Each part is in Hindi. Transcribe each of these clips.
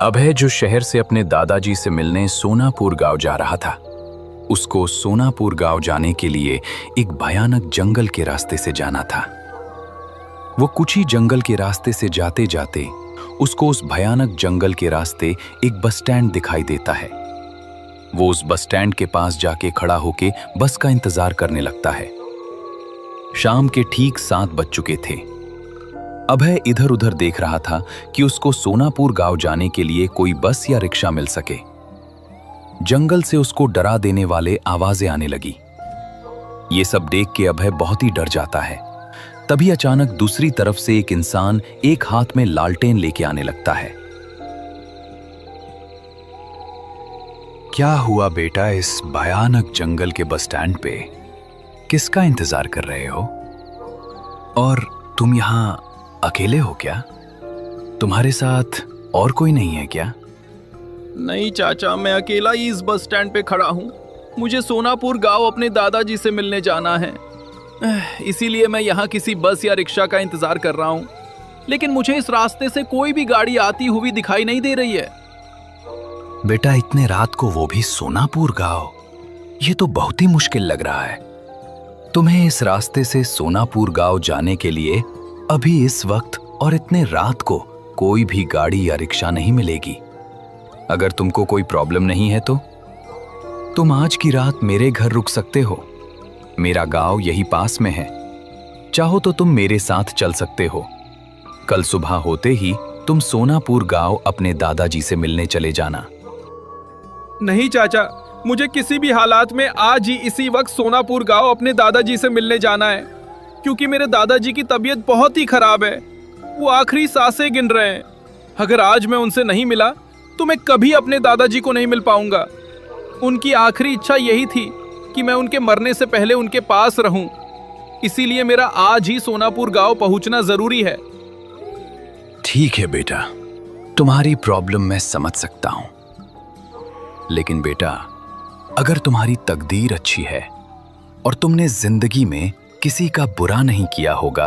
अभय जो शहर से अपने दादाजी से मिलने सोनापुर गांव जा रहा था, उसको सोनापुर गांव जाने के लिए एक भयानक जंगल के रास्ते से जाना था। वो कुछ ही जंगल के रास्ते से जाते जाते उसको उस भयानक जंगल के रास्ते एक बस स्टैंड दिखाई देता है। वो उस बस स्टैंड के पास जाके खड़ा होके बस का इंतजार करने लगता है। शाम के ठीक 7 बज चुके थे। अभय इधर उधर देख रहा था कि उसको सोनापुर गांव जाने के लिए कोई बस या रिक्शा मिल सके। जंगल से उसको डरा देने वाले आवाजें आने लगी। ये सब देख के अभय बहुत ही डर जाता है। तभी अचानक दूसरी तरफ से एक इंसान एक हाथ में लालटेन लेके आने लगता है। क्या हुआ बेटा, इस भयानक जंगल के बस स्टैंड पे किसका इंतजार कर रहे हो? और तुम यहां अकेले हो क्या? तुम्हारे साथ और कोई नहीं है क्या? नहीं चाचा, मैं अकेला ही इस बस स्टैंड पे खड़ा हूँ। मुझे सोनापुर गांव अपने दादाजी से मिलने जाना है, इसीलिए मैं यहाँ किसी बस या रिक्शा का इंतजार कर रहा हूँ। लेकिन मुझे इस रास्ते से कोई भी गाड़ी आती हुई दिखाई नहीं दे रही है। बेटा, इतने रात को वो भी सोनापुर गांव, ये तो बहुत ही मुश्किल लग रहा है। तुम्हें इस रास्ते से सोनापुर गांव जाने के लिए अभी इस वक्त और इतने रात को कोई भी गाड़ी या रिक्शा नहीं मिलेगी। अगर तुमको कोई प्रॉब्लम नहीं है तो तुम आज की रात मेरे घर रुक सकते हो। मेरा गांव यही पास में है। चाहो तो तुम मेरे साथ चल सकते हो। कल सुबह होते ही तुम सोनापुर गांव अपने दादाजी से मिलने चले जाना। नहीं चाचा, मुझे किसी भी हालात में आज ही इसी वक्त सोनापुर गांव अपने दादाजी से मिलने जाना है, क्योंकि मेरे दादाजी की तबीयत बहुत ही खराब है। वो आखिरी सांसें गिन रहे हैं। अगर आज मैं उनसे नहीं मिला तो मैं कभी अपने दादाजी को नहीं मिल पाऊंगा। उनकी आखिरी इच्छा यही थी कि मैं उनके मरने से पहले उनके पास रहूं। इसीलिए मेरा आज ही सोनापुर गांव पहुंचना जरूरी है। ठीक है बेटा, तुम्हारी प्रॉब्लम मैं समझ सकता हूं। लेकिन बेटा, अगर तुम्हारी तकदीर अच्छी है और तुमने जिंदगी में किसी का बुरा नहीं किया होगा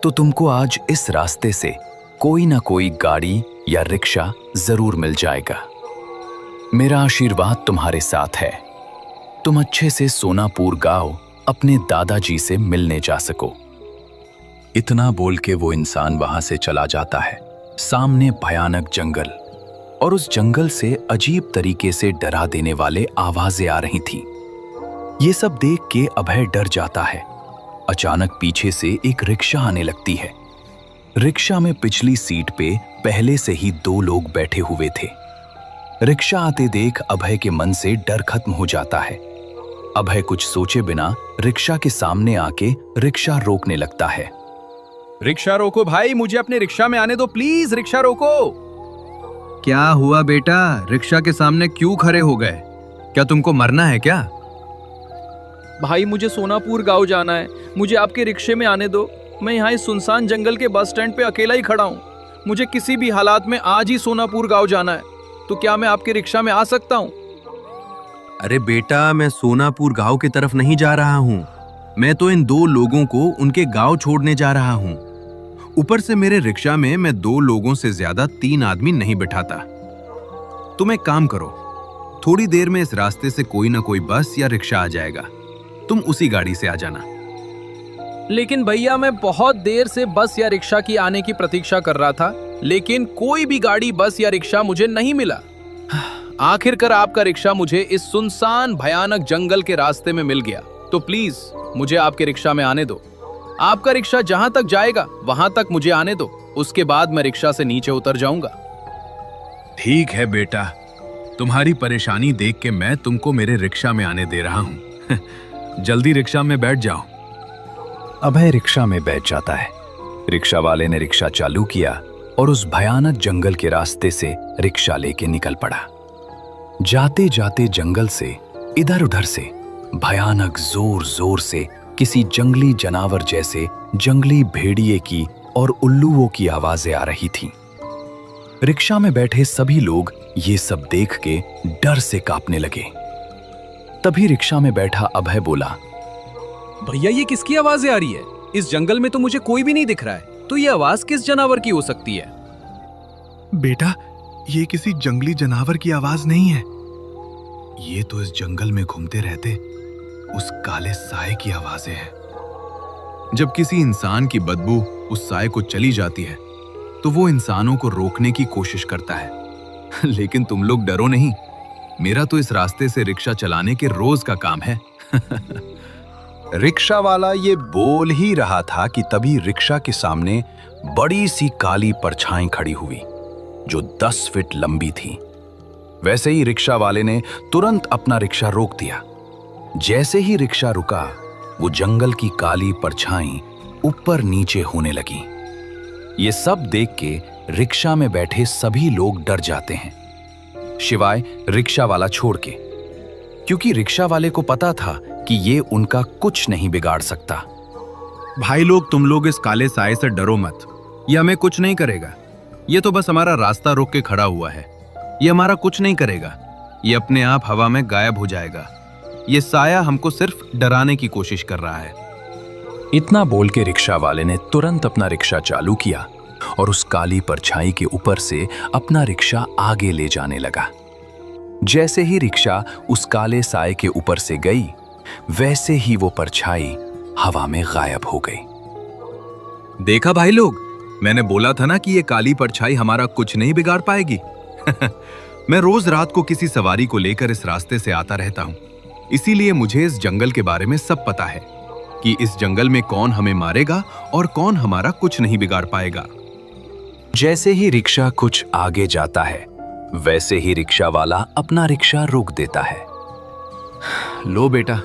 तो तुमको आज इस रास्ते से कोई ना कोई गाड़ी या रिक्शा जरूर मिल जाएगा। मेरा आशीर्वाद तुम्हारे साथ है। तुम अच्छे से सोनापुर गांव अपने दादाजी से मिलने जा सको। इतना बोल के वो इंसान वहां से चला जाता है। सामने भयानक जंगल और उस जंगल से अजीब तरीके से डरा देने वाले आवाजें आ रही थीं। ये सब देख के अभय डर जाता है। अचानक पीछे से एक रिक्शा आने लगती है। रिक्शा में पिछली सीट पे पहले से ही 2 लोग बैठे हुए थे। रिक्शा आते देख अभय के मन से डर खत्म हो जाता है। अभय कुछ सोचे बिना रिक्शा के सामने आके रिक्शा रोकने लगता है। रिक्शा रोको भाई, मुझे अपने रिक्शा में आने दो प्लीज। रिक्शा रोको। क्या हुआ बेटा, रिक्शा के सामने क्यों खड़े हो गए? क्या तुमको मरना है क्या? भाई, मुझे सोनापुर गांव जाना है। मुझे आपके रिक्शे में आने दो। मैं यहाँ इस सुनसान जंगल के बस स्टैंड पे अकेला ही खड़ा हूँ। मुझे किसी भी हालात में आज ही सोनापुर गांव जाना है। तो क्या मैं आपके रिक्शा में आ सकता हूँ? अरे बेटा, मैं सोनापुर गांव की तरफ नहीं जा रहा हूँ। मैं तो इन 2 लोगों को उनके गांव छोड़ने जा रहा हूँ। ऊपर से मेरे रिक्शा में मैं 2 लोगों से ज्यादा 3 आदमी नहीं बिठाता। तुम एक काम करो, थोड़ी देर में इस रास्ते से कोई ना कोई बस या रिक्शा आ जाएगा। तुम उसी गाड़ी से आ जाना। लेकिन भैया, मैं बहुत देर से बस या रिक्शा की आने की प्रतीक्षा कर रहा था, लेकिन कोई भी गाड़ी, बस या रिक्शा मुझे नहीं मिला। आखिरकार आपका रिक्शा मुझे इस सुनसान भयानक जंगल के रास्ते में मिल गया। तो प्लीज मुझे आपके रिक्शा में आने दो। आपका रिक्शा जहां तक जाएगा वहां तक मुझे आने दो। उसके बाद मैं रिक्शा से नीचे उतर जाऊंगा। ठीक है बेटा, तुम्हारी परेशानी देख के मैं तुमको मेरे रिक्शा में आने दे रहा हूं। जल्दी रिक्शा में बैठ जाओ। अभय रिक्शा में बैठ जाता है। रिक्शा वाले ने रिक्शा चालू किया और उस भयानक जंगल के रास्ते से रिक्शा लेके निकल पड़ा। जाते जाते जंगल से इधर उधर से भयानक जोर जोर से किसी जंगली जानवर जैसे जंगली भेड़िए की और उल्लुओं की आवाजें आ रही थीं। रिक्शा में बैठे सभी लोग ये सब देख के डर से कांपने लगे। तभी रिक्शा में बैठा अभय बोला, भैया, ये किसकी आवाजें आ रही है? इस जंगल में तो मुझे कोई भी नहीं दिख रहा है, तो ये आवाज किस जानवर की हो सकती है? बेटा, ये किसी जंगली जानवर की आवाज नहीं है। ये तो इस जंगल में घूमते रहते उस काले साए की आवाजें हैं। जब किसी इंसान की बदबू उस साए को चली जाती है तो वो इंसानों को रोकने की कोशिश करता है। लेकिन तुम लोग डरो नहीं, मेरा तो इस रास्ते से रिक्शा चलाने के रोज का काम है। रिक्शा वाला ये बोल ही रहा था कि तभी रिक्शा के सामने बड़ी सी काली परछाई खड़ी हुई जो 10 फीट लंबी थी। वैसे ही रिक्शा वाले ने तुरंत अपना रिक्शा रोक दिया। जैसे ही रिक्शा रुका, वो जंगल की काली परछाई ऊपर नीचे होने लगी। ये सब देख के रिक्शा में बैठे सभी लोग डर जाते हैं, सिवाय रिक्शा वाला छोड़ के, क्योंकि रिक्शा वाले को पता था कि ये उनका कुछ नहीं बिगाड़ सकता। भाई लोग, तुम लोग इस काले साए से डरो मत, ये हमें कुछ नहीं करेगा। ये तो बस हमारा रास्ता रोक के खड़ा हुआ है। ये हमारा कुछ नहीं करेगा, ये अपने आप हवा में गायब हो जाएगा। ये साया हमको सिर्फ डराने की कोशिश कर रहा है। इतना बोल के रिक्शा वाले ने तुरंत अपना रिक्शा चालू किया और उस काली परछाई के ऊपर से अपना रिक्शा आगे ले जाने लगा। जैसे ही रिक्शा उस काले साए के ऊपर से गई, वैसे ही वो परछाई हवा में गायब हो गई। देखा भाई लोग, मैंने बोला था ना कि ये काली परछाई हमारा कुछ नहीं बिगाड़ पाएगी। मैं रोज रात को किसी सवारी को लेकर इस रास्ते से आता रहता हूँ, इसीलिए मुझे इस जंगल के बारे में सब पता है कि इस जंगल में कौन हमें मारेगा और कौन हमारा कुछ नहीं बिगाड़ पाएगा। जैसे ही रिक्शा कुछ आगे जाता है, वैसे ही रिक्शा वाला अपना रिक्शा रोक देता है। लो बेटा,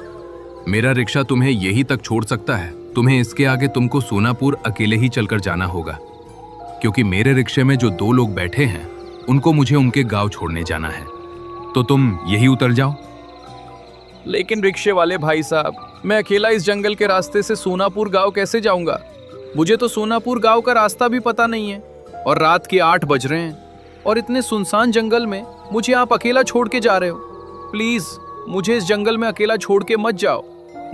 मेरा रिक्शा तुम्हें यहीं तक छोड़ सकता है। तुम्हें इसके आगे तुमको सोनापुर अकेले ही चलकर जाना होगा, क्योंकि मेरे रिक्शे में जो 2 लोग बैठे हैं उनको मुझे उनके गांव छोड़ने जाना है। तो तुम यही उतर जाओ। लेकिन रिक्शे वाले भाई साहब, मैं अकेला इस जंगल के रास्ते से सोनापुर गांव कैसे जाऊंगा? मुझे तो सोनापुर गांव का रास्ता भी पता नहीं है, और रात के 8 बज रहे हैं, और इतने सुनसान जंगल में मुझे आप अकेला छोड़ के जा रहे हो। प्लीज मुझे इस जंगल में अकेला छोड़ के मत जाओ,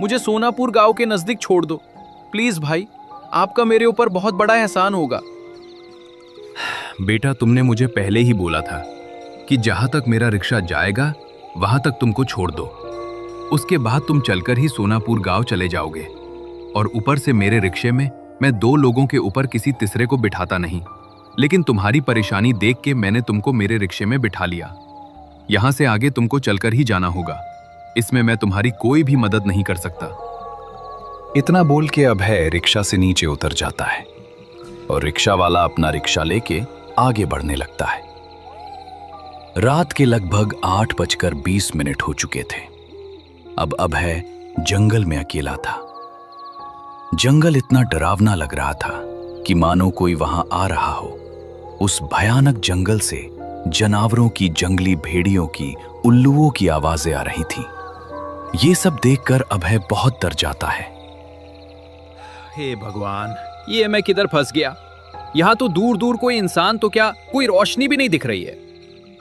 मुझे सोनापुर गांव के नजदीक छोड़ दो। प्लीज भाई, आपका मेरे ऊपर बहुत बड़ा एहसान होगा। बेटा, तुमने मुझे पहले ही बोला था कि जहां तक मेरा रिक्शा जाएगा वहां तक तुमको छोड़ दो। उसके बाद तुम चलकर ही सोनापुर गांव चले जाओगे, और ऊपर से मेरे रिक्शे में मैं 2 लोगों के ऊपर किसी तीसरे को बिठाता नहीं। लेकिन तुम्हारी परेशानी देख के मैंने तुमको मेरे रिक्शे में बिठा लिया। यहां से आगे तुमको चलकर ही जाना होगा, इसमें मैं तुम्हारी कोई भी मदद नहीं कर सकता। इतना बोल के अभय रिक्शा से नीचे उतर जाता है और रिक्शा वाला अपना रिक्शा लेके आगे बढ़ने लगता है। रात के लगभग 8:20 हो चुके थे। अब अभय जंगल में अकेला था। जंगल इतना डरावना लग रहा था कि मानो कोई वहां आ रहा हो। उस भयानक जंगल से जानवरों की, जंगली भेड़ियों की, उल्लुओं की आवाजें आ रही थी। ये सब देखकर अभय बहुत डर जाता है। हे भगवान, ये मैं किधर फंस गया? यहाँ तो दूर दूर कोई इंसान तो क्या, कोई रोशनी भी नहीं दिख रही है।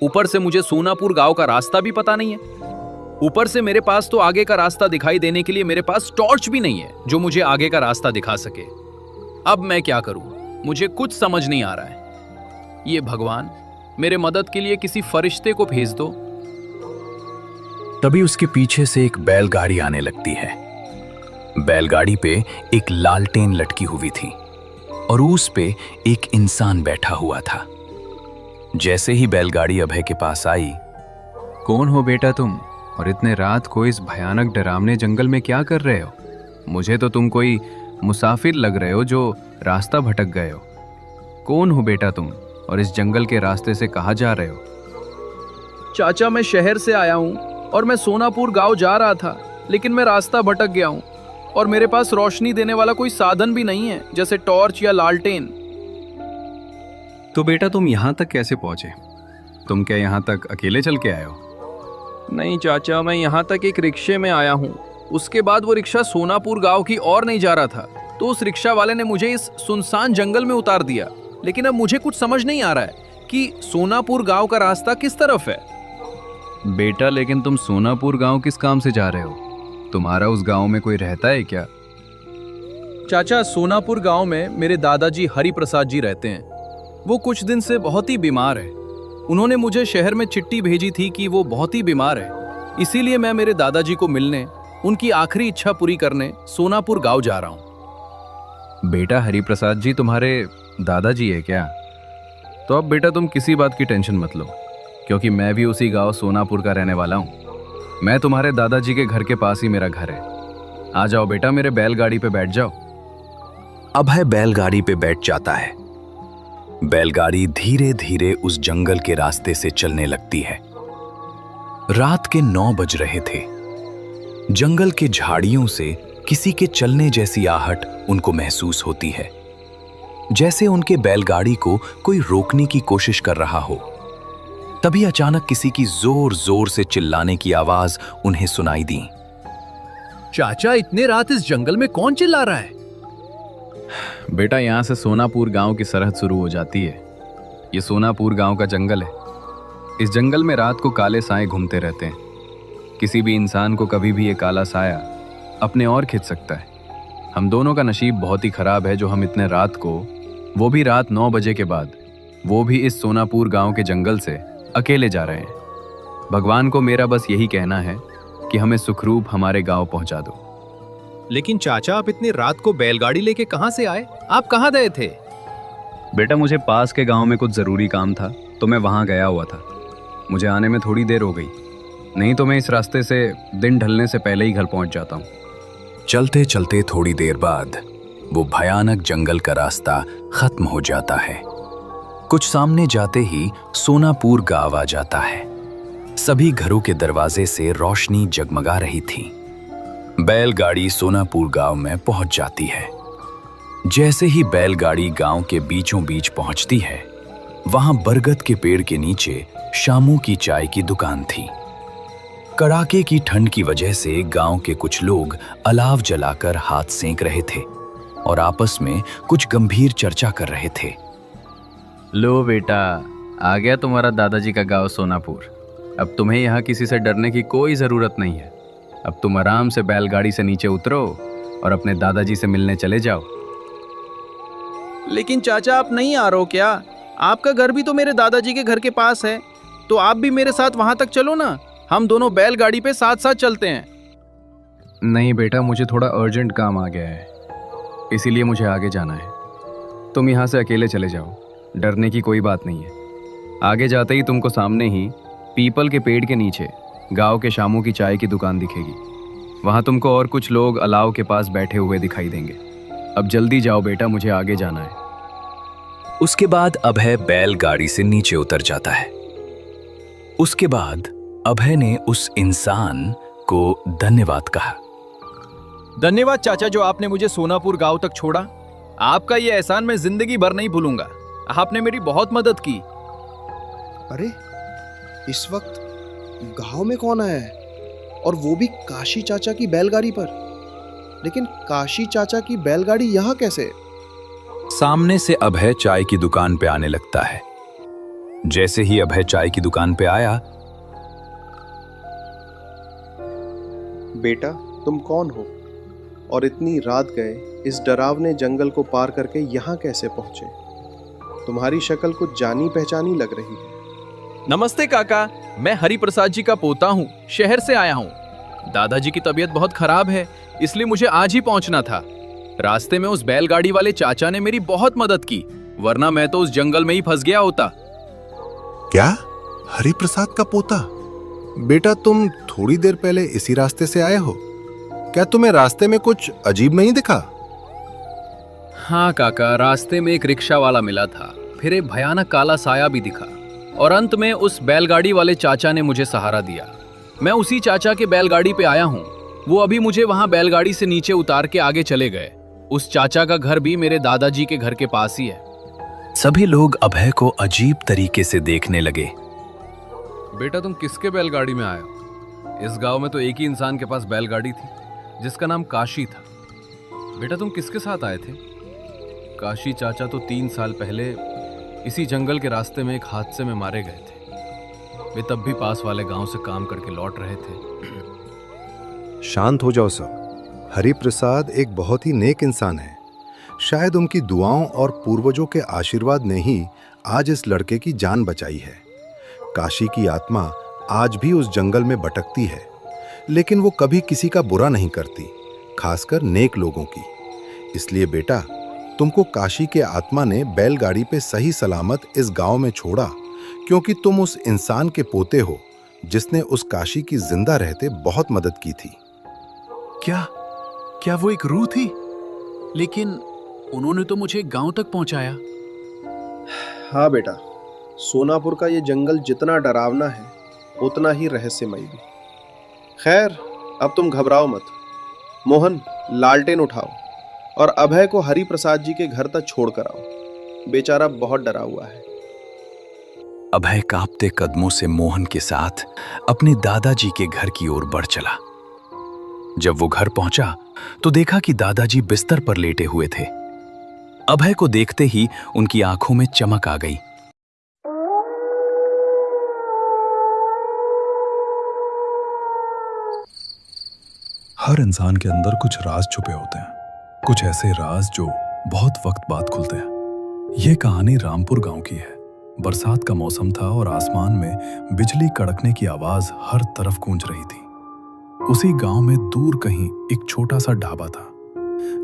ऊपर से मुझे सोनापुर गांव का रास्ता भी पता नहीं है। ऊपर से मेरे पास तो आगे का रास्ता दिखाई देने के लिए मेरे पास टॉर्च भी नहीं है जो मुझे आगे का रास्ता दिखा सके। अब मैं क्या करूं? मुझे कुछ समझ नहीं आ रहा है। ये भगवान, मेरे मदद के लिए किसी फरिश्ते को भेज दो। तभी उसके पीछे से एक बैलगाड़ी आने लगती है। बैलगाड़ी पे एक लालटेन लटकी हुई थी और उस पे एक इंसान बैठा हुआ था। जैसे ही बैलगाड़ी अभय के पास आई, कौन हो बेटा तुम, और इतने रात को इस भयानक डरावने जंगल में क्या कर रहे हो? मुझे तो तुम कोई मुसाफिर लग रहे हो जो रास्ता भटक गए हो। कौन हो बेटा तुम, और इस जंगल के रास्ते से कहाँ जा रहे हो? चाचा, मैं शहर से आया हूँ और मैं सोनापुर गांव जा रहा था, लेकिन मैं रास्ता भटक गया हूँ और मेरे पास रोशनी देने वाला कोई साधन भी नहीं है, जैसे टॉर्च या लालटेन। तो बेटा तुम यहाँ तक कैसे पहुँचे? तुम क्या यहाँ तक अकेले चल के आए हो? नहीं चाचा, मैं यहाँ तक एक रिक्शे में आया हूँ। उसके बाद वो रिक्शा सोनापुर गांव की ओर नहीं जा रहा था, तो उस रिक्शा वाले ने मुझे इस सुनसान जंगल में उतार दिया। लेकिन अब मुझे कुछ समझ नहीं आ रहा है कि सोनापुर गांव का रास्ता किस तरफ है। बेटा, लेकिन तुम सोनापुर गांव किस काम से जा रहे हो? तुम्हारा उस गांव में कोई रहता है क्या? चाचा, सोनापुर गांव में मेरे दादाजी हरि प्रसाद जी रहते हैं। वो कुछ दिन से बहुत ही बीमार है। उन्होंने मुझे शहर में चिट्ठी भेजी थी कि वो बहुत ही बीमार है, इसीलिए मैं मेरे दादाजी को मिलने, उनकी आखिरी इच्छा पूरी करने सोनापुर गांव जा रहा हूँ। बेटा हरिप्रसाद जी तुम्हारे दादाजी है क्या? तो अब बेटा तुम किसी बात की टेंशन मत लो, क्योंकि मैं भी उसी गांव सोनापुर का रहने वाला हूँ। मैं तुम्हारे दादाजी के घर के पास ही मेरा घर है। आ जाओ बेटा, मेरे बैलगाड़ी पे बैठ जाओ। अभय बैलगाड़ी पे बैठ जाता है। बैलगाड़ी धीरे धीरे उस जंगल के रास्ते से चलने लगती है। रात के 9 बज रहे थे। जंगल के झाड़ियों से किसी के चलने जैसी आहट उनको महसूस होती है, जैसे उनके बैलगाड़ी को कोई रोकने की कोशिश कर रहा हो। तभी अचानक किसी की जोर जोर से चिल्लाने की आवाज उन्हें सुनाई दी। चाचा, इतने रात इस जंगल में कौन चिल्ला रहा है? बेटा, यहाँ से सोनापुर गांव की सरहद शुरू हो जाती है। ये सोनापुर गांव का जंगल है। इस जंगल में रात को काले साए घूमते रहते हैं। किसी भी इंसान को कभी भी ये काला साया अपने और खींच सकता है। हम दोनों का नसीब बहुत ही खराब है जो हम इतने रात को, वो भी रात 9 बजे के बाद, वो भी इस सोनापुर गांव के जंगल से अकेले जा रहे हैं। भगवान को मेरा बस यही कहना है कि हमें सुखरूप हमारे गांव पहुंचा दो। लेकिन चाचा, आप इतनी रात को बैलगाड़ी लेके कहाँ से आए? आप कहाँ गए थे? बेटा, मुझे पास के गांव में कुछ ज़रूरी काम था, तो मैं वहां गया हुआ था। मुझे आने में थोड़ी देर हो गई, नहीं तो मैं इस रास्ते से दिन ढलने से पहले ही घर पहुंच जाता हूँ। चलते चलते थोड़ी देर बाद वो भयानक जंगल का रास्ता खत्म हो जाता है। कुछ सामने जाते ही सोनापुर गांव आ जाता है। सभी घरों के दरवाजे से रोशनी जगमगा रही थी। बैलगाड़ी सोनापुर गांव में पहुंच जाती है। जैसे ही बैलगाड़ी गांव के बीचों बीच पहुंचती है, वहां बरगद के पेड़ के नीचे शामू की चाय की दुकान थी। कड़ाके की ठंड की वजह से गांव के कुछ लोग अलाव जलाकर हाथ सेंक रहे थे और आपस में कुछ गंभीर चर्चा कर रहे थे। लो बेटा, आ गया तुम्हारा दादाजी का गांव सोनापुर। अब तुम्हें यहाँ किसी से डरने की कोई ज़रूरत नहीं है। अब तुम आराम से बैलगाड़ी से नीचे उतरो और अपने दादाजी से मिलने चले जाओ। लेकिन चाचा, आप नहीं आ रहे हो क्या? आपका घर भी तो मेरे दादाजी के घर के पास है, तो आप भी मेरे साथ वहां तक चलो ना। हम दोनों बैलगाड़ी पे साथ साथ चलते हैं। नहीं बेटा, मुझे थोड़ा अर्जेंट काम आ गया है, इसीलिए मुझे आगे जाना है। तुम यहाँ से अकेले चले जाओ, डरने की कोई बात नहीं है। आगे जाते ही तुमको सामने ही पीपल के पेड़ के नीचे गांव के शामू की चाय की दुकान दिखेगी। वहाँ तुमको और कुछ लोग अलाव के पास बैठे हुए दिखाई देंगे। अब जल्दी जाओ बेटा, मुझे आगे जाना है। उसके बाद अभय बैलगाड़ी से नीचे उतर जाता है। उसके बाद अभय ने उस इंसान को धन्यवाद कहा। धन्यवाद चाचा, जो आपने मुझे सोनापुर गांव तक छोड़ा। आपका ये एहसान मैं जिंदगी भर नहीं भूलूंगा। आपने मेरी बहुत मदद की। अरे, इस वक्त गांव में कौन आया है? और वो भी काशी चाचा की बैलगाड़ी पर। लेकिन काशी चाचा की बैलगाड़ी यहाँ कैसे? सामने से अभय चाय की दुकान पे आने लगता है। जैसे ही अभय चाय की दुकान पे आया, बेटा, तुम कौन हो और इतनी रात गए इस डरावने जंगल को पार करके यहाँ कैसे पहुंचे? तुम्हारी शक्ल कुछ जानी पहचानी लग रही है। नमस्ते काका, मैं हरिप्रसाद जी का पोता हूँ, शहर से आया हूँ। दादाजी की तबीयत बहुत खराब है, इसलिए मुझे आज ही पहुंचना था। रास्ते में उस बैलगाड़ी वाले चाचा ने मेरी बहुत मदद की, वरना मैं तो उस जंगल में ही फंस गया होता। क्या? हरिप्रसाद का पोता? बेटा, तुम थोड़ी देर पहले इसी रास्ते से आए हो। क्या तुम्हें रास्ते में कुछ अजीब नहीं दिखा? हाँ काका, रास्ते में एक रिक्शा वाला मिला था, फिर एक भयानक काला साया भी दिखा, और अंत में उस बैलगाड़ी वाले चाचा ने मुझे सहारा दिया। मैं उसी चाचा के बैलगाड़ी पे आया हूँ। वो अभी मुझे वहाँ बैलगाड़ी से नीचे उतार के आगे चले गए। उस चाचा का घर भी मेरे दादाजी के घर के पास ही है। सभी लोग अभय को अजीब तरीके से देखने लगे। बेटा, तुम किसके बैलगाड़ी में आए हो? इस गांव में तो एक ही इंसान के पास बैलगाड़ी थी, जिसका नाम काशी था। बेटा, तुम किसके साथ आए थे? काशी चाचा तो 3 साल पहले इसी जंगल के रास्ते में एक हादसे में मारे गए थे। वे तब भी पास वाले गांव से काम करके लौट रहे थे। शांत हो जाओ सब। हरिप्रसाद एक बहुत ही नेक इंसान है। शायद उनकी दुआओं और पूर्वजों के आशीर्वाद ने ही आज इस लड़के की जान बचाई है। काशी की आत्मा आज भी उस जंगल में भटकती है, लेकिन वो कभी किसी का बुरा नहीं करती, खासकर नेक लोगों की। इसलिए बेटा, तुमको काशी के आत्मा ने बैलगाड़ी पे सही सलामत इस गांव में छोड़ा, क्योंकि तुम उस इंसान के पोते हो जिसने उस काशी की जिंदा रहते बहुत मदद की थी। क्या वो एक रूह थी? लेकिन उन्होंने तो मुझे गांव तक पहुंचाया। हाँ बेटा, सोनापुर का ये जंगल जितना डरावना है उतना ही रहस्यमय भी। खैर, अब तुम घबराओ मत। मोहन, लालटेन उठाओ और अभय को हरि प्रसाद जी के घर तक छोड़ कर आओ। बेचारा बहुत डरा हुआ है। अभय कांपते कदमों से मोहन के साथ अपने दादाजी के घर की ओर बढ़ चला। जब वो घर पहुंचा तो देखा कि दादाजी बिस्तर पर लेटे हुए थे। अभय को देखते ही उनकी आंखों में चमक आ गई। हर इंसान के अंदर कुछ राज छुपे होते हैं, कुछ ऐसे राज जो बहुत वक्त बाद खुलते हैं। यह कहानी रामपुर गांव की है। बरसात का मौसम था और आसमान में बिजली कड़कने की आवाज हर तरफ गूंज रही थी। उसी गांव में दूर कहीं एक छोटा सा ढाबा था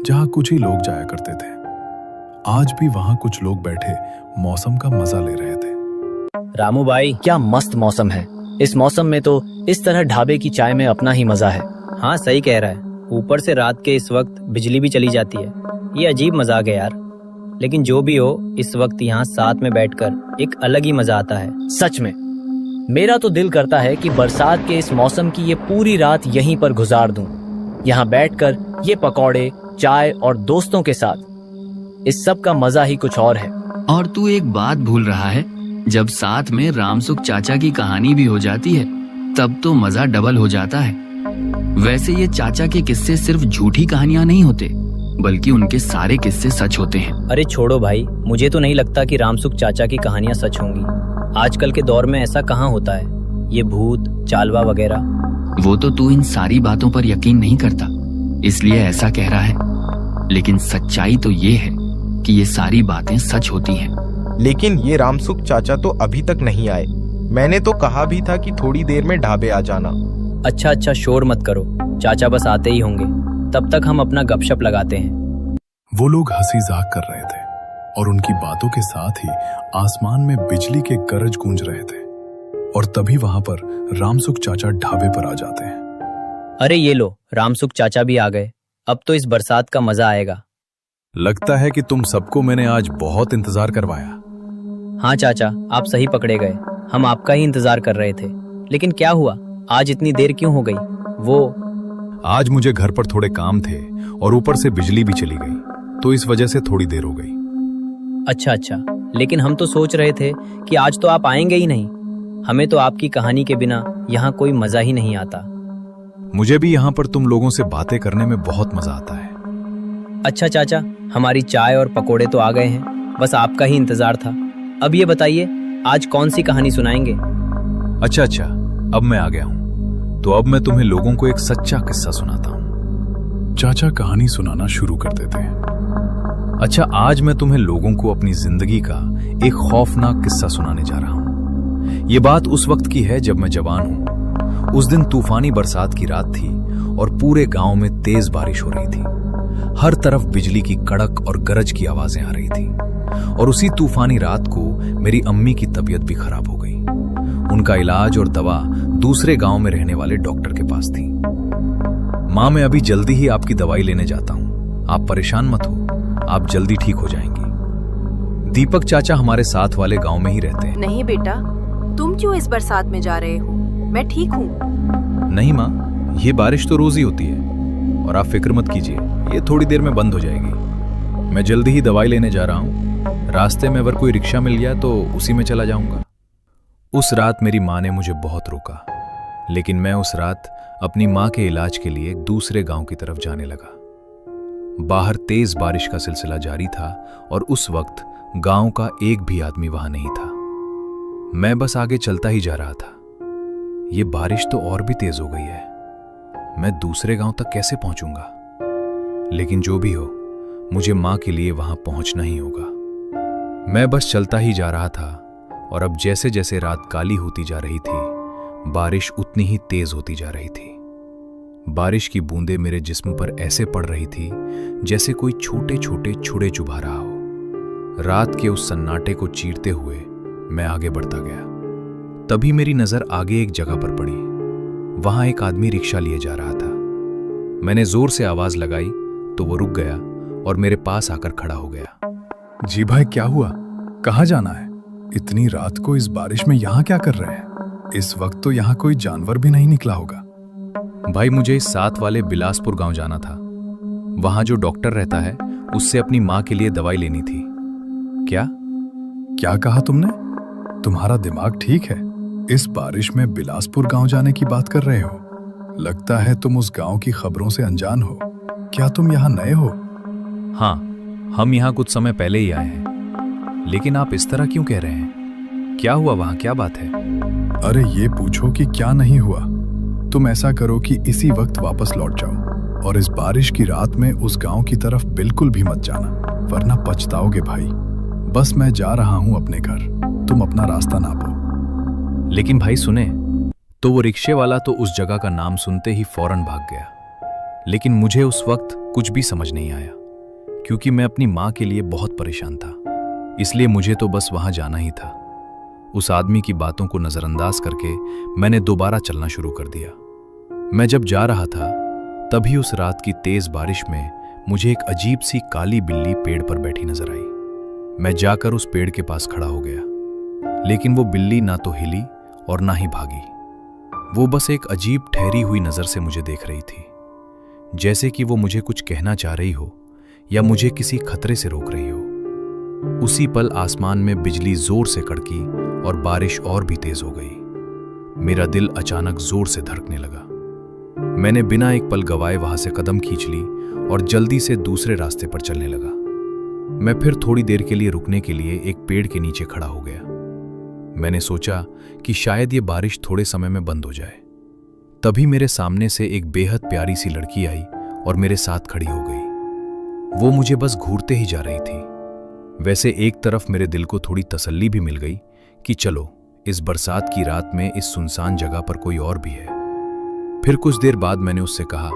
जहां कुछ ही लोग जाया करते थे। आज भी वहां कुछ लोग बैठे मौसम का मजा ले रहे थे। रामू भाई, क्या मस्त मौसम है। इस मौसम में तो इस तरह ढाबे की चाय में अपना ही मजा है। हाँ, सही कह रहा है। ऊपर से रात के इस वक्त बिजली भी चली जाती है। ये अजीब मजाक है यार। लेकिन जो भी हो, इस वक्त यहाँ साथ में बैठकर एक अलग ही मजा आता है। सच में मेरा तो दिल करता है कि बरसात के इस मौसम की ये पूरी रात यहीं पर गुजार दूं, यहाँ बैठकर ये पकौड़े, चाय और दोस्तों के साथ। इस सब का मजा ही कुछ और है। और तू एक बात भूल रहा है, जब साथ में रामसुख चाचा की कहानी भी हो जाती है तब तो मजा डबल हो जाता है। वैसे ये चाचा के किस्से सिर्फ झूठी कहानियां नहीं होते, बल्कि उनके सारे किस्से सच होते हैं। अरे छोड़ो भाई, मुझे तो नहीं लगता कि रामसुख चाचा की कहानियां सच होंगी। आजकल के दौर में ऐसा कहाँ होता है, ये भूत चालवा वगैरह। वो तो तू इन सारी बातों पर यकीन नहीं करता, इसलिए ऐसा कह रहा है। लेकिन सच्चाई तो ये है कि ये सारी बातें सच होती हैं। लेकिन ये रामसुख चाचा तो अभी तक नहीं आए। मैंने तो कहा भी था कि थोड़ी देर में ढाबे आ जाना। अच्छा, शोर मत करो, चाचा बस आते ही होंगे। तब तक हम अपना गपशप लगाते हैं। वो लोग हंसी जाक कर रहे थे और उनकी बातों के साथ ही आसमान में बिजली के गरज गूंज रहे थे। और तभी वहां पर रामसुख चाचा ढाबे पर आ जाते हैं। अरे ये लो, रामसुख चाचा भी आ गए। अब तो इस बरसात का मजा आएगा। लगता है कि तुम सबको मैंने आज बहुत इंतजार करवाया। हाँ चाचा, आप सही पकड़े गए। हम आपका ही इंतजार कर रहे थे। लेकिन क्या हुआ, आज इतनी देर क्यों हो गई? आज मुझे घर पर थोड़े काम थे और ऊपर से बिजली भी चली गई, तो इस वजह से थोड़ी देर हो गई। अच्छा, लेकिन हम तो सोच रहे थे कि आज तो आप आएंगे ही नहीं। हमें तो आपकी कहानी के बिना यहाँ कोई मजा ही नहीं आता। मुझे भी यहाँ पर तुम लोगों से बातें करने में बहुत मजा आता है। अच्छा चाचा, हमारी चाय और पकोड़े तो आ गए हैं, बस आपका ही इंतजार था। अब ये बताइए, आज कौन सी कहानी सुनाएंगे? अच्छा, अब मैं आ गया हूँ। तो अब मैं तुम्हें लोगों को एक सच्चा किस्सा सुनाता हूँ। चाचा कहानी सुनाना शुरू कर देते हैं। अच्छा, आज मैं तुम्हें लोगों को अपनी जिंदगी का एक खौफनाक किस्सा सुनाने जा रहा हूँ। ये बात उस वक्त की है जब मैं जवान हूँ। उस दिन तूफानी बरसात की रात थी और पूरे गांव में तेज बारिश हो रही थी। हर तरफ बिजली की कड़क और गरज की आवाजें आ रही थी। और उसी तूफानी रात को मेरी अम्मी की तबीयत भी खराब हो गई। उनका इलाज और दवा दूसरे गांव में रहने वाले डॉक्टर के पास थी। माँ, मैं अभी जल्दी ही आपकी दवाई लेने जाता हूँ, आप परेशान मत हो, आप जल्दी ठीक हो जाएंगी। दीपक चाचा हमारे साथ वाले गांव में ही रहते हैं। नहीं बेटा, तुम क्यों इस बरसात में जा रहे हो? मैं ठीक हूँ। नहीं माँ, ये बारिश तो रोज ही होती है और आप फिक्र मत कीजिए, ये थोड़ी देर में बंद हो जाएगी। मैं जल्दी ही दवाई लेने जा रहा हूँ। रास्ते में अगर कोई रिक्शा मिल गया तो उसी में चला जाऊंगा। उस रात मेरी माँ ने मुझे बहुत रोका, लेकिन मैं उस रात अपनी माँ के इलाज के लिए दूसरे गांव की तरफ जाने लगा। बाहर तेज बारिश का सिलसिला जारी था और उस वक्त गांव का एक भी आदमी वहां नहीं था। मैं बस आगे चलता ही जा रहा था। ये बारिश तो और भी तेज हो गई है, मैं दूसरे गांव तक कैसे पहुंचूंगा? लेकिन जो भी हो, मुझे माँ के लिए वहां पहुंचना ही होगा। मैं बस चलता ही जा रहा था और अब जैसे जैसे रात काली होती जा रही थी, बारिश उतनी ही तेज होती जा रही थी। बारिश की बूंदें मेरे जिस्म पर ऐसे पड़ रही थी जैसे कोई छोटे छोटे छुड़े चुभा रहा हो। रात के उस सन्नाटे को चीरते हुए मैं आगे बढ़ता गया। तभी मेरी नजर आगे एक जगह पर पड़ी। वहां एक आदमी रिक्शा लिए जा रहा था। मैंने जोर से आवाज लगाई तो वो रुक गया और मेरे पास आकर खड़ा हो गया। जी भाई, क्या हुआ? कहाँ जाना है? इतनी रात को इस बारिश में यहाँ क्या कर रहे हैं? इस वक्त तो यहाँ कोई जानवर भी नहीं निकला होगा। भाई, मुझे इस साथ वाले बिलासपुर गांव जाना था। वहां जो डॉक्टर रहता है उससे अपनी माँ के लिए दवाई लेनी थी। क्या क्या कहा तुमने? तुम्हारा दिमाग ठीक है? इस बारिश में बिलासपुर गांव जाने की बात कर रहे हो? लगता है तुम उस गांव की खबरों से अनजान हो। क्या तुम यहाँ नए हो? हाँ, हम यहाँ कुछ समय पहले ही आए हैं। लेकिन आप इस तरह क्यों कह रहे हैं? क्या हुआ वहाँ? क्या बात है? अरे ये पूछो कि क्या नहीं हुआ। तुम ऐसा करो कि इसी वक्त वापस लौट जाओ और इस बारिश की रात में उस गांव की तरफ बिल्कुल भी मत जाना, वरना पछताओगे भाई। बस मैं जा रहा हूं अपने घर, तुम अपना रास्ता नापो। लेकिन भाई सुने, तो वो रिक्शे वाला तो उस जगह का नाम सुनते ही फौरन भाग गया। लेकिन मुझे उस वक्त कुछ भी समझ नहीं आया, क्योंकि मैं अपनी माँ के लिए बहुत परेशान था। इसलिए मुझे तो बस वहां जाना ही था। उस आदमी की बातों को नजरअंदाज करके मैंने दोबारा चलना शुरू कर दिया। मैं जब जा रहा था तभी उस रात की तेज बारिश में मुझे एक अजीब सी काली बिल्ली पेड़ पर बैठी नजर आई। मैं जाकर उस पेड़ के पास खड़ा हो गया, लेकिन वो बिल्ली ना तो हिली और ना ही भागी। वो बस एक अजीब ठहरी हुई नजर से मुझे देख रही थी, जैसे कि वो मुझे कुछ कहना चाह रही हो या मुझे किसी खतरे से रोक रही हो। उसी पल आसमान में बिजली जोर से कड़की और बारिश और भी तेज हो गई। मेरा दिल अचानक जोर से धड़कने लगा। मैंने बिना एक पल गवाए वहां से कदम खींच ली और जल्दी से दूसरे रास्ते पर चलने लगा। मैं फिर थोड़ी देर के लिए रुकने के लिए एक पेड़ के नीचे खड़ा हो गया। मैंने सोचा कि शायद ये बारिश थोड़े समय में बंद हो जाए। तभी मेरे सामने से एक बेहद प्यारी सी लड़की आई और मेरे साथ खड़ी हो गई। वो मुझे बस घूरते ही जा रही थी। वैसे एक तरफ मेरे दिल को थोड़ी तसल्ली भी मिल गई कि चलो, इस बरसात की रात में इस सुनसान जगह पर कोई और भी है। फिर कुछ देर बाद मैंने उससे कहा,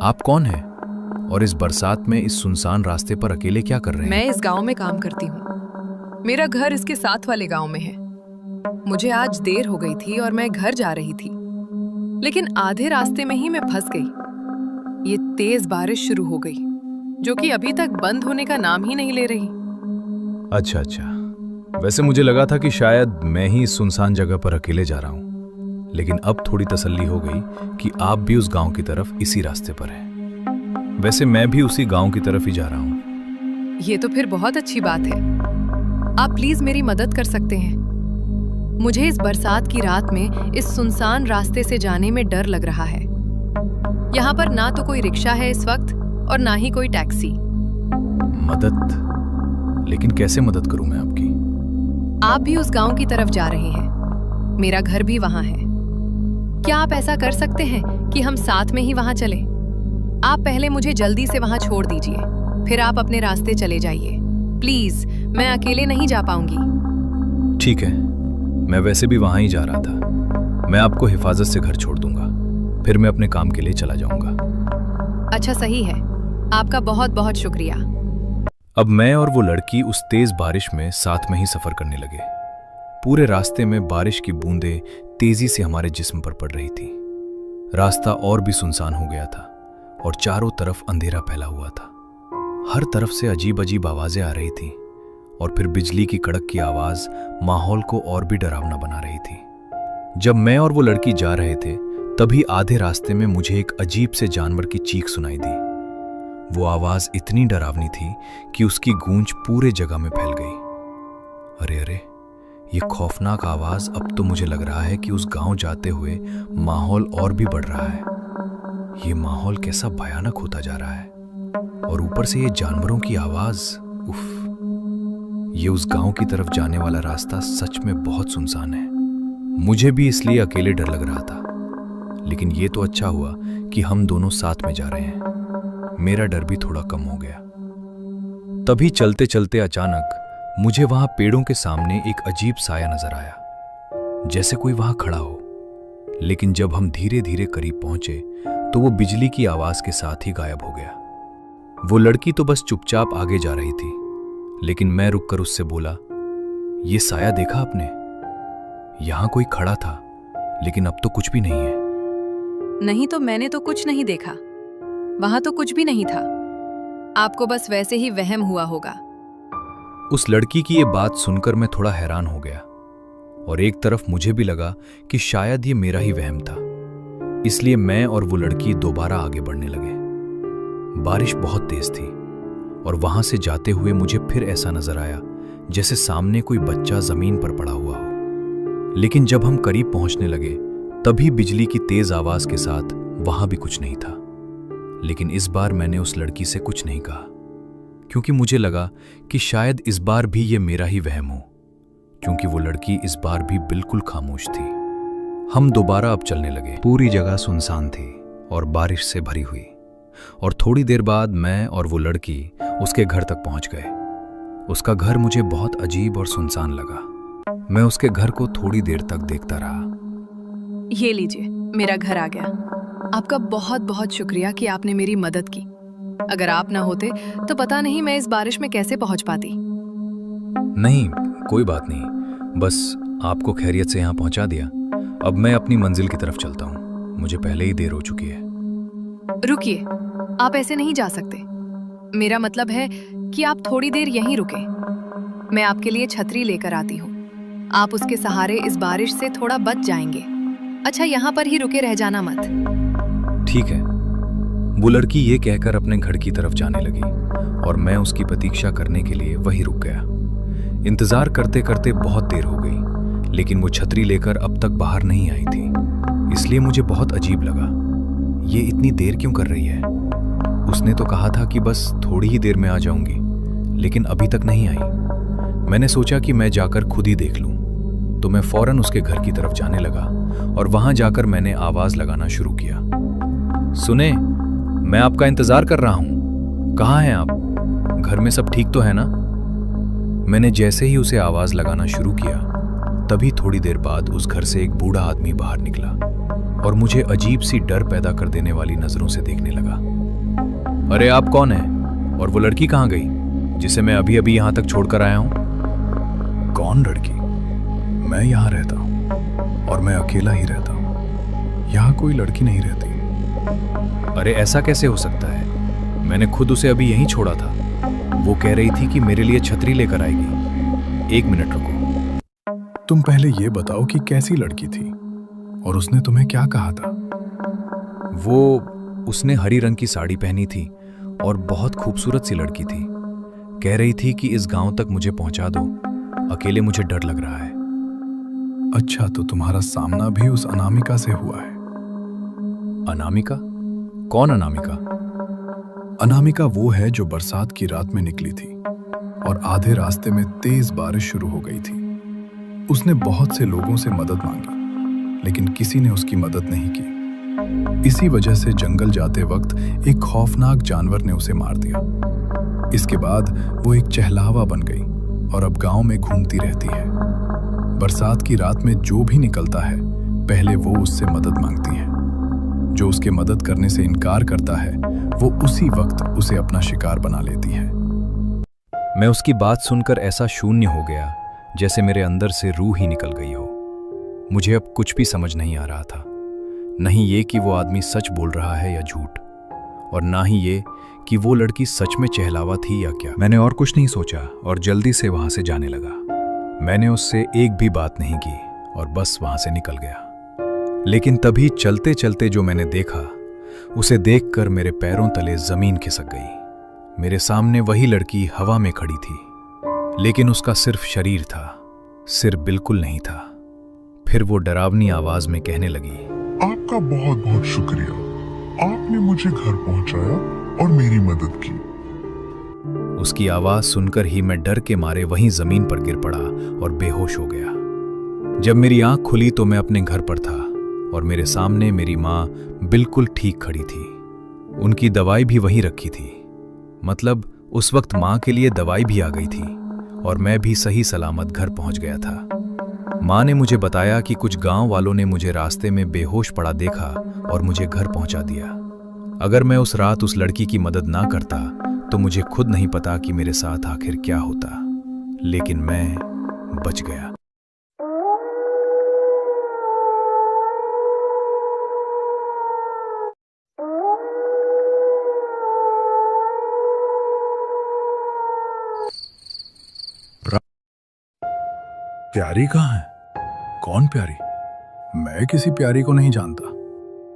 आप कौन हैं और इस बरसात में इस सुनसान रास्ते पर अकेले क्या कर रहे हैं? मैं इस गांव में काम करती हूँ। मेरा घर इसके साथ वाले गांव में है। मुझे आज देर हो गई थी और मैं घर जा रही थी, लेकिन आधे रास्ते में ही मैं फंस गई। ये तेज बारिश शुरू हो गई, जो कि अभी तक बंद होने का नाम ही नहीं ले रही। अच्छा, वैसे मुझे लगा था कि शायद मैं ही इस सुनसान जगह पर अकेले जा रहा हूं, लेकिन अब थोड़ी तसल्ली हो गई कि आप भी उस गांव की तरफ इसी रास्ते पर हैं। वैसे मैं भी उसी गांव की तरफ ही जा रहा हूं। ये तो फिर बहुत अच्छी बात है। आप प्लीज मेरी मदद कर सकते हैं। मुझे इस बरसात की रात में इस सुनसान रास्ते से जाने में डर लग रहा है। यहाँ पर ना तो कोई रिक्शा है इस वक्त और ना ही कोई टैक्सी। मदद? लेकिन कैसे मदद करूं मैं आपकी? आप भी उस गांव की तरफ जा रहे हैं, मेरा घर भी वहां है। क्या आप ऐसा कर सकते हैं कि हम साथ में ही वहां चलें? आप पहले मुझे जल्दी से वहां छोड़ दीजिए, फिर आप अपने रास्ते चले जाइए। प्लीज, मैं अकेले नहीं जा पाऊंगी। ठीक है, मैं वैसे भी वहां ही जा रहा था। मैं आपको हिफाजत से घर छोड़ दूंगा, फिर मैं अपने काम के लिए चला जाऊंगा। अच्छा, सही है। आपका बहुत बहुत शुक्रिया। अब मैं और वो लड़की उस तेज बारिश में साथ में ही सफर करने लगे। पूरे रास्ते में बारिश की बूंदें तेजी से हमारे जिस्म पर पड़ रही थी। रास्ता और भी सुनसान हो गया था और चारों तरफ अंधेरा फैला हुआ था। हर तरफ से अजीब अजीब आवाजें आ रही थी और फिर बिजली की कड़क की आवाज माहौल को और भी डरावना बना रही थी। जब मैं और वो लड़की जा रहे थे तभी आधे रास्ते में मुझे एक अजीब से जानवर की चीख सुनाई दी। वो आवाज इतनी डरावनी थी कि उसकी गूंज पूरे जगह में फैल गई। अरे अरे, ये खौफनाक आवाज! अब तो मुझे लग रहा है कि उस गांव जाते हुए माहौल और भी बढ़ रहा है। ये माहौल कैसा भयानक होता जा रहा है, और ऊपर से ये जानवरों की आवाज। उफ! ये उस गांव की तरफ जाने वाला रास्ता सच में बहुत सुनसान है। मुझे भी इसलिए अकेले डर लग रहा था, लेकिन ये तो अच्छा हुआ कि हम दोनों साथ में जा रहे हैं। मेरा डर भी थोड़ा कम हो गया। तभी चलते चलते अचानक मुझे वहां पेड़ों के सामने एक अजीब साया नजर आया, जैसे कोई वहां खड़ा हो। लेकिन जब हम धीरे धीरे करीब पहुंचे तो वो बिजली की आवाज के साथ ही गायब हो गया। वो लड़की तो बस चुपचाप आगे जा रही थी, लेकिन मैं रुककर उससे बोला, ये साया देखा आपने? यहां कोई खड़ा था, लेकिन अब तो कुछ भी नहीं है। नहीं तो मैंने तो कुछ नहीं देखा, वहां तो कुछ भी नहीं था। आपको बस वैसे ही वहम हुआ होगा। उस लड़की की ये बात सुनकर मैं थोड़ा हैरान हो गया, और एक तरफ मुझे भी लगा कि शायद ये मेरा ही वहम था। इसलिए मैं और वो लड़की दोबारा आगे बढ़ने लगे। बारिश बहुत तेज थी, और वहां से जाते हुए मुझे फिर ऐसा नजर आया जैसे सामने कोई बच्चा जमीन पर पड़ा हुआ हो। लेकिन जब हम करीब पहुंचने लगे तभी बिजली की तेज आवाज के साथ वहां भी कुछ नहीं था। लेकिन इस बार मैंने उस लड़की से कुछ नहीं कहा, क्योंकि मुझे लगा कि शायद इस बार भी ये मेरा ही वहम हो, क्योंकि वो लड़की इस बार भी बिल्कुल खामोश थी। हम दोबारा अब चलने लगे। पूरी जगह सुनसान थी और बारिश से भरी हुई, और थोड़ी देर बाद मैं और वो लड़की उसके घर तक पहुंच गए। उसका घर मुझे बहुत अजीब और सुनसान लगा। मैं उसके घर को थोड़ी देर तक देखता रहा। ये लीजिए, मेरा घर आ गया। आपका बहुत बहुत शुक्रिया कि आपने मेरी मदद की। अगर आप ना होते तो पता नहीं मैं इस बारिश में कैसे पहुंच पाती। नहीं, कोई बात नहीं, बस आपको खैरियत से यहाँ पहुंचा दिया। अब मैं अपनी मंजिल की तरफ चलता हूँ, मुझे पहले ही देर हो चुकी है। रुकिए, आप ऐसे नहीं जा सकते। मेरा मतलब है कि आप थोड़ी देर यहीं रुके। मैं आपके लिए छतरी लेकर आती हूँ। आप उसके सहारे इस बारिश से थोड़ा बच जाएंगे। अच्छा, यहाँ पर ही रुके रह जाना मत। ठीक है। वो लड़की ये कहकर अपने घर की तरफ जाने लगी, और मैं उसकी प्रतीक्षा करने के लिए वहीं रुक गया। इंतजार करते करते बहुत देर हो गई, लेकिन वो छतरी लेकर अब तक बाहर नहीं आई थी। इसलिए मुझे बहुत अजीब लगा, ये इतनी देर क्यों कर रही है? उसने तो कहा था कि बस थोड़ी ही देर में आ जाऊंगी, लेकिन अभी तक नहीं आई। मैंने सोचा कि मैं जाकर खुद ही देख लूं, तो मैं फौरन उसके घर की तरफ जाने लगा, और वहां जाकर मैंने आवाज लगाना शुरू किया। सुने, मैं आपका इंतजार कर रहा हूं, कहाँ हैं आप? घर में सब ठीक तो है ना? मैंने जैसे ही उसे आवाज लगाना शुरू किया, तभी थोड़ी देर बाद उस घर से एक बूढ़ा आदमी बाहर निकला, और मुझे अजीब सी डर पैदा कर देने वाली नजरों से देखने लगा। अरे आप कौन हैं? और वो लड़की कहाँ गई जिसे मैं अभी अभी यहां तक छोड़कर आया हूं? कौन लड़की? मैं यहाँ रहता हूँ, और मैं अकेला ही रहता हूँ। यहाँ कोई लड़की नहीं रहती। अरे ऐसा कैसे हो सकता है? मैंने खुद उसे अभी यहीं छोड़ा था। वो कह रही थी कि मेरे लिए छतरी लेकर आएगी। 1 मिनट रुको। तुम पहले ये बताओ कि कैसी लड़की थी, और उसने तुम्हें क्या कहा था? उसने हरी रंग की साड़ी पहनी थी और बहुत खूबसूरत सी लड़की थी। कह रही थी कि इस गांव तक मुझे पहुंचा दो, अकेले मुझे डर लग रहा है। अच्छा, तो तुम्हारा सामना भी उस अनामिका से हुआ है? अनामिका? कौन अनामिका? अनामिका वो है जो बरसात की रात में निकली थी, और आधे रास्ते में तेज बारिश शुरू हो गई थी। उसने बहुत से लोगों से मदद मांगी, लेकिन किसी ने उसकी मदद नहीं की। इसी वजह से जंगल जाते वक्त एक खौफनाक जानवर ने उसे मार दिया। इसके बाद वो एक चहलावा बन गई, और अब गांव में घूमती रहती है। बरसात की रात में जो भी निकलता है, पहले वो उससे मदद मांगती है। जो उसके मदद करने से इनकार करता है, वो उसी वक्त उसे अपना शिकार बना लेती है। मैं उसकी बात सुनकर ऐसा शून्य हो गया जैसे मेरे अंदर से रूह ही निकल गई हो। मुझे अब कुछ भी समझ नहीं आ रहा था, नहीं ये कि वो आदमी सच बोल रहा है या झूठ, और ना ही ये कि वो लड़की सच में चहलावा थी या क्या। मैंने और कुछ नहीं सोचा और जल्दी से वहां से जाने लगा। मैंने उससे एक भी बात नहीं की और बस वहां से निकल गया। लेकिन तभी चलते चलते जो मैंने देखा, उसे देखकर मेरे पैरों तले जमीन खिसक गई। मेरे सामने वही लड़की हवा में खड़ी थी, लेकिन उसका सिर्फ शरीर था, सिर बिल्कुल नहीं था। फिर वो डरावनी आवाज में कहने लगी, आपका बहुत बहुत शुक्रिया, आपने मुझे घर पहुंचाया और मेरी मदद की। उसकी आवाज सुनकर ही मैं डर के मारे वहीं जमीन पर गिर पड़ा और बेहोश हो गया। जब मेरी आंख खुली तो मैं अपने घर पर था और मेरे सामने मेरी माँ बिल्कुल ठीक खड़ी थी। उनकी दवाई भी वहीं रखी थी, मतलब उस वक्त माँ के लिए दवाई भी आ गई थी और मैं भी सही सलामत घर पहुंच गया था। माँ ने मुझे बताया कि कुछ गांव वालों ने मुझे रास्ते में बेहोश पड़ा देखा और मुझे घर पहुंचा दिया। अगर मैं उस रात उस लड़की की मदद ना करता तो मुझे खुद नहीं पता कि मेरे साथ आखिर क्या होता, लेकिन मैं बच गया। प्यारी कहाँ है? कौन प्यारी? मैं किसी प्यारी को नहीं जानता।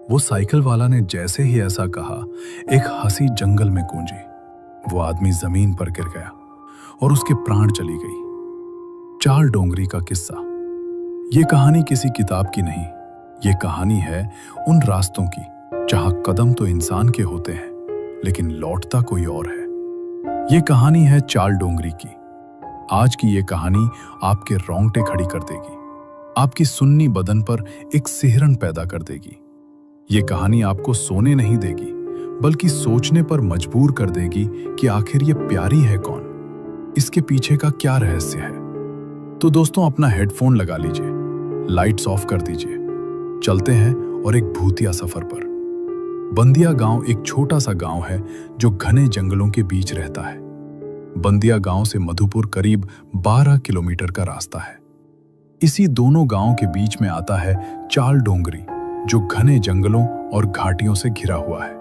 वो साइकिल वाला ने जैसे ही ऐसा कहा, एक हंसी जंगल में गूंजी। वो आदमी जमीन पर गिर गया और उसके प्राण चली गई। चाल डोंगरी का किस्सा। ये कहानी किसी किताब की नहीं, ये कहानी है उन रास्तों की जहां कदम तो इंसान के होते हैं लेकिन लौटता कोई और है। ये कहानी है चाल डोंगरी की। आज की ये कहानी आपके रोंगटे खड़ी कर देगी, आपकी सुन्नी बदन पर एक सिहरन पैदा कर देगी। ये कहानी आपको सोने नहीं देगी बल्कि सोचने पर मजबूर कर देगी कि आखिर ये प्यारी है कौन, इसके पीछे का क्या रहस्य है। तो दोस्तों, अपना हेडफोन लगा लीजिए, लाइट्स ऑफ कर दीजिए, चलते हैं और एक भूतिया सफर पर। बंदिया गांव एक छोटा सा गांव है जो घने जंगलों के बीच रहता है। बंदिया गांव से मधुपुर करीब 12 किलोमीटर का रास्ता है। इसी दोनों गांवों के बीच में आता है चाल डोंगरी, जो घने जंगलों और घाटियों से घिरा हुआ है।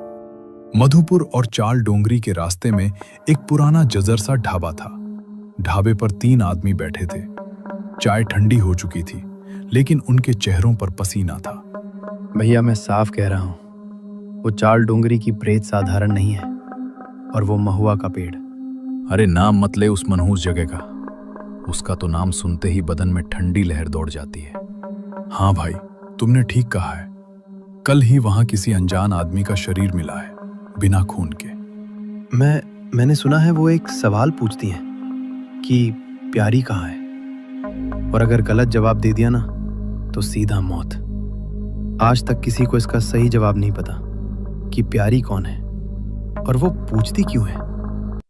मधुपुर और चाल डोंगरी के रास्ते में एक पुराना जजर सा ढाबा था। ढाबे पर 3 आदमी बैठे थे। चाय ठंडी हो चुकी थी लेकिन उनके चेहरों पर पसीना था। भैया, मैं साफ कह रहा हूं, वो चाल डोंगरी की प्रेत साधारण नहीं है, और वो महुआ का पेड़। अरे नाम मत ले उस मनहूस जगह का, उसका तो नाम सुनते ही बदन में ठंडी लहर दौड़ जाती है। हाँ भाई, तुमने ठीक कहा है। कल ही वहां किसी अनजान आदमी का शरीर मिला है, बिना खून के। मैंने सुना है वो एक सवाल पूछती हैं कि प्यारी कहाँ है, और अगर गलत जवाब दे दिया ना तो सीधा मौत। आज तक किसी को इसका सही जवाब नहीं पता कि प्यारी कौन है और वो पूछती क्यों है।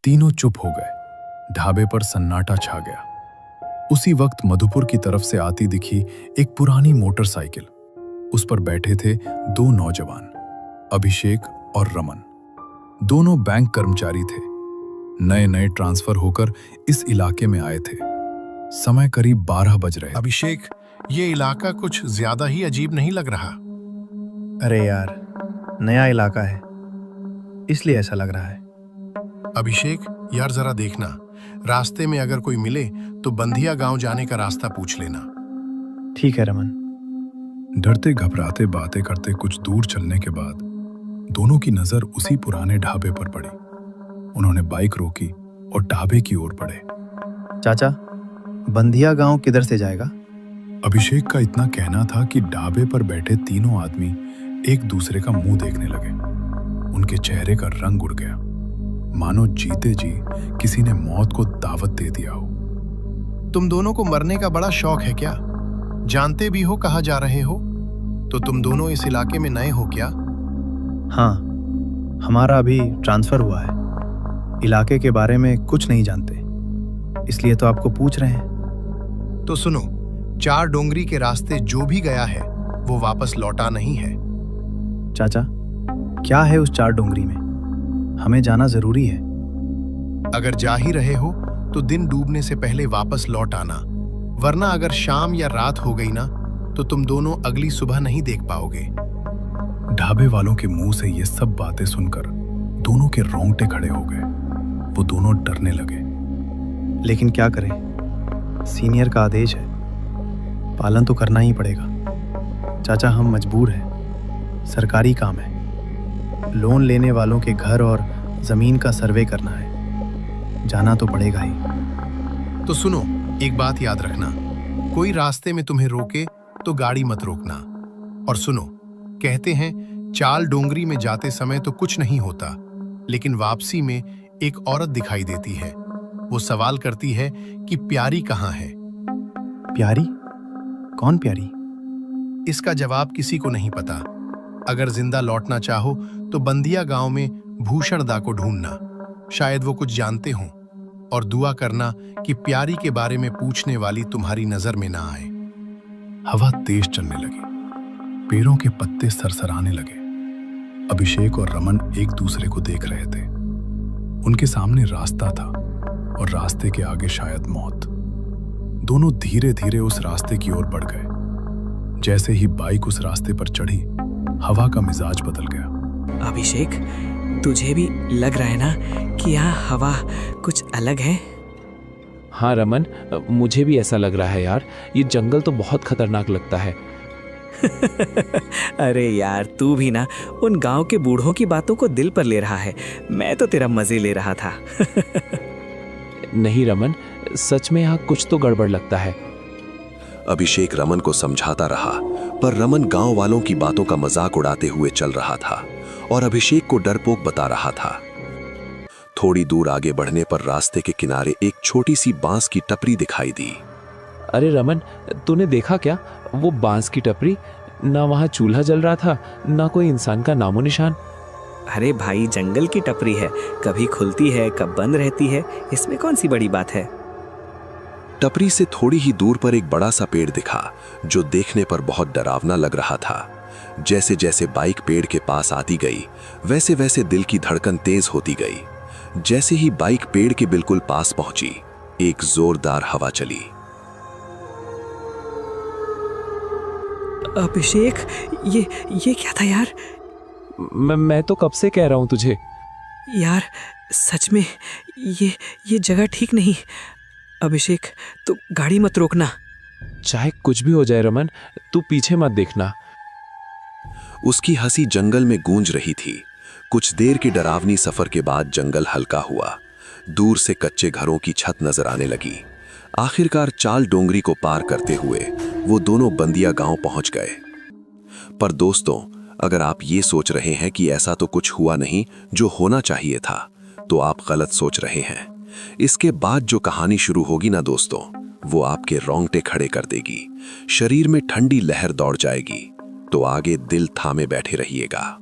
तीनों चुप हो गए। ढाबे पर सन्नाटा छा गया। उसी वक्त मधुपुर की तरफ से आती दिखी एक पुरानी मोटरसाइकिल। उस पर बैठे थे 2 नौजवान, अभिषेक और रमन। दोनों बैंक कर्मचारी थे। नए नए ट्रांसफर होकर इस इलाके में आए थे। समय करीब 12 बज रहे। अभिषेक, ये इलाका कुछ ज्यादा ही अजीब नहीं लग रहा? अरे यार, नया इलाका है इसलिए ऐसा लग रहा है। अभिषेक यार, जरा देखना, रास्ते में अगर कोई मिले तो बंदिया गांव जाने का रास्ता पूछ लेना। ठीक है रमन। डरते घबराते बातें करते कुछ दूर चलने के बाद दोनों की नजर उसी पुराने ढाबे पर पड़ी। उन्होंने बाइक रोकी और ढाबे की ओर बढ़े। चाचा, बंदिया गांव किधर से जाएगा? अभिषेक का इतना कहना था कि ढाबे पर बैठे तीनों आदमी एक दूसरे का मुंह देखने लगे। उनके चेहरे का रंग उड़ गया, मानो जीते जी किसी ने मौत को दावत दे दिया हो। तुम दोनों को मरने का बड़ा शौक है क्या? जानते भी हो कहाँ जा रहे हो? तो तुम दोनों इस इलाके में नए हो क्या? हाँ, हमारा अभी ट्रांसफर हुआ है। इलाके के बारे में कुछ नहीं जानते, इसलिए तो आपको पूछ रहे हैं। तो सुनो, चार डोंगरी के रास्ते जो भी गया है वो वापस लौटा नहीं है। चाचा, क्या है उस चार डोंगरी में? हमें जाना जरूरी है। अगर जा ही रहे हो तो दिन डूबने से पहले वापस लौट आना, वरना अगर शाम या रात हो गई ना तो तुम दोनों अगली सुबह नहीं देख पाओगे। ढाबे वालों के मुंह से ये सब बातें सुनकर दोनों के रोंगटे खड़े हो गए। वो दोनों डरने लगे। लेकिन क्या करें, सीनियर का आदेश है, पालन तो करना ही पड़ेगा। चाचा, हम मजबूर हैं, सरकारी काम है। लोन लेने वालों के घर और जमीन का सर्वे करना है, जाना तो पड़ेगा ही। तो सुनो, एक बात याद रखना, कोई रास्ते में तुम्हें रोके तो गाड़ी मत रोकना। और सुनो, कहते हैं चाल डोंगरी में जाते समय तो कुछ नहीं होता, लेकिन वापसी में एक औरत दिखाई देती है। वो सवाल करती है कि प्यारी कहाँ है। प्यारी? कौन प्यारी? इसका जवाब किसी को नहीं पता। अगर जिंदा लौटना चाहो तो बंदिया गांव में भूषण दा को ढूंढना, शायद वो कुछ जानते हों। और दुआ करना कि प्यारी के बारे में पूछने वाली तुम्हारी नजर में ना आए। हवा तेज चलने लगी, पेड़ों के पत्ते सरसराने लगे। अभिषेक और रमन एक दूसरे को देख रहे थे। उनके सामने रास्ता था और रास्ते के आगे शायद मौत। दोनों धीरे धीरे उस रास्ते की ओर बढ़ गए। जैसे ही बाइक उस रास्ते पर चढ़ी, हवा का मिजाज बदल गया। अभिषेक, तुझे भी लग रहा है ना कि यहाँ हवा कुछ अलग है? हाँ रमन, मुझे भी ऐसा लग रहा है यार। ये जंगल तो बहुत खतरनाक लगता है। अरे यार, तू भी ना उन गांव के बूढ़ों की बातों को दिल पर ले रहा है। मैं तो तेरा मजे ले रहा था। नहीं रमन, सच में यहाँ कुछ तो गड़बड़ लगता है। अभिषेक रमन को समझाता रहा, पर रमन गांव वालों की बातों का मजाक उड़ाते हुए चल रहा था और अभिषेक को डरपोक बता रहा था। थोड़ी दूर आगे बढ़ने पर रास्ते के किनारे एक छोटी सी बांस की टपरी दिखाई दी। अरे रमन, तूने देखा क्या? वो बांस की टपरी, ना वहां चूल्हा जल रहा था, ना कोई इंसान का नामो निशान। अरे भाई, जंगल की टपरी है, कभी खुलती है कब बंद रहती है, इसमें कौन सी बड़ी बात है। टपरी से थोड़ी ही दूर पर एक बड़ा सा पेड़ दिखा, जो देखने पर बहुत डरावना लग रहा था। जैसे जैसे बाइक पेड़ के पास आती गई, वैसे वैसे दिल की धड़कन तेज होती गई। जैसे ही बाइक पेड़ के बिल्कुल पास पहुंची, एक जोरदार हवा चली। अभिषेक, ये क्या था यार? मैं तो कब से कह रहा हूं तुझे। यार सच में ये जगह ठीक नहीं। अभिषेक, तू गाड़ी मत रोकना। चाहे कुछ भी हो जाए रमन, तू पीछे मत देखना। उसकी हंसी जंगल में गूंज रही थी। कुछ देर के डरावनी सफर के बाद जंगल हल्का हुआ। दूर से कच्चे घरों की छत नजर आने लगी। आखिरकार चाल डोंगरी को पार करते हुए वो दोनों बंदिया गांव पहुंच गए। पर दोस्तों, अगर आप ये सोच रहे हैं कि ऐसा तो कुछ हुआ नहीं जो होना चाहिए था, तो आप गलत सोच रहे हैं। इसके बाद जो कहानी शुरू होगी ना दोस्तों, वो आपके रोंगटे खड़े कर देगी, शरीर में ठंडी लहर दौड़ जाएगी। तो आगे दिल थामे बैठे रहिएगा।